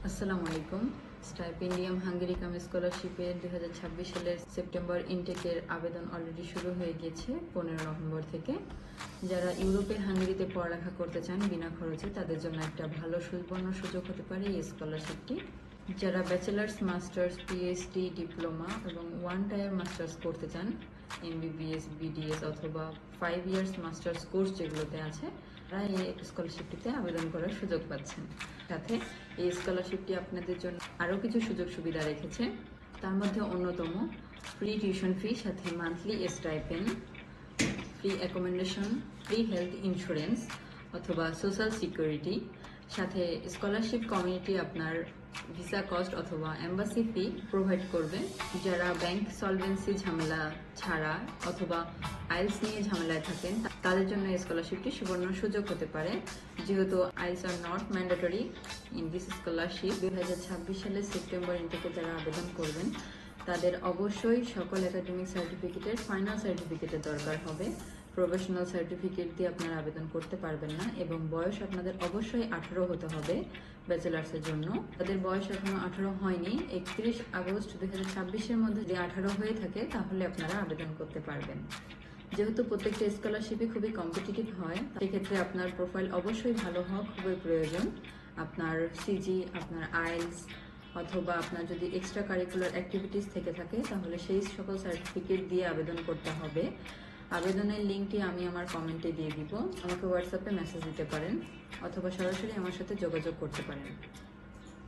আসসালামু আলাইকুম। স্টাইপেন্ডিয়াম হাঙ্গেরি কাম স্কলারশিপের 2026 সালের সেপ্টেম্বর ইনটেকের আবেদন অলরেডি শুরু হয়ে গিয়েছে 15 নভেম্বর থেকে। যারা ইউরোপের হাঙ্গেরিতে পড়ালেখা করতে চান বিনা খরচে, তাদের জন্য একটা ভালো সুবর্ণ সুযোগ হতে পারে এই স্কলারশিপটি। যারা ব্যাচেলার্স, মাস্টার্স, পিএইচডি, ডিপ্লোমা এবং 1 টায়ার মাস্টার্স করতে চান, এমবিবিএস, বিডিএস অথবা 5 ইয়ার্স মাস্টার্স কোর্স যেগুলোতে আছে, তারা এই স্কলারশিপটিতে আবেদন করার সুযোগ পাচ্ছেন। সাথে এই স্কলারশিপটি আপনাদের জন্য আরও কিছু সুযোগ সুবিধা রেখেছে। তার মধ্যে অন্যতম ফ্রি টিউশন ফি, সাথে monthly stipend, free accommodation, free health insurance অথবা সোশ্যাল সিকিউরিটি, সাথে স্কলারশিপ কমিউনিটি আপনার ভিসা কস্ট অথবা এম্বাসি ফি প্রোভাইড করবে। যারা ব্যাংক সলভেন্সি ঝামেলা ছাড়া অথবা আইএলস নিয়ে ঝামেলায় থাকেন, তাদের জন্য এই স্কলারশিপটি সুবর্ণ সুযোগ হতে পারে। যেহেতু IELTS are not mandatory in this scholarship, 2026 সালের সেপ্টেম্বর ইনটেকে যারা আবেদন করবেন, তাদের অবশ্যই সকল একাডেমিক সার্টিফিকেটের ফাইনাল সার্টিফিকেটের দরকার হবে। প্রফেশনাল সার্টিফিকেট দিয়ে আপনারা আবেদন করতে পারবেন না, এবং বয়স আপনাদের অবশ্যই 18 হতে হবে ব্যাচেলার্সের জন্য। তাদের বয়স এখনো 18 হয়নি, 31 আগস্ট 2026-এর মধ্যে যদি 18 হয়ে থাকে তাহলে আপনারা আবেদন করতে পারবেন। যেহেতু প্রত্যেকটা স্কলারশিপই খুবই কম্পিটিটিভ হয়, সেক্ষেত্রে আপনার প্রোফাইল অবশ্যই ভালো হওয়া খুবই প্রয়োজন। আপনার সিজি, আপনার আইএলস অথবা আপনার যদি এক্সট্রা কারিকুলার অ্যাক্টিভিটিস থেকে থাকে, তাহলে সেই সকল সার্টিফিকেট দিয়ে আবেদন করতে হবে। আবেদনের লিঙ্কটি আমি আমার কমেন্টে দিয়ে দিব। আমাকে হোয়াটসঅ্যাপে মেসেজ দিতে পারেন অথবা সরাসরি আমার সাথে যোগাযোগ করতে পারেন।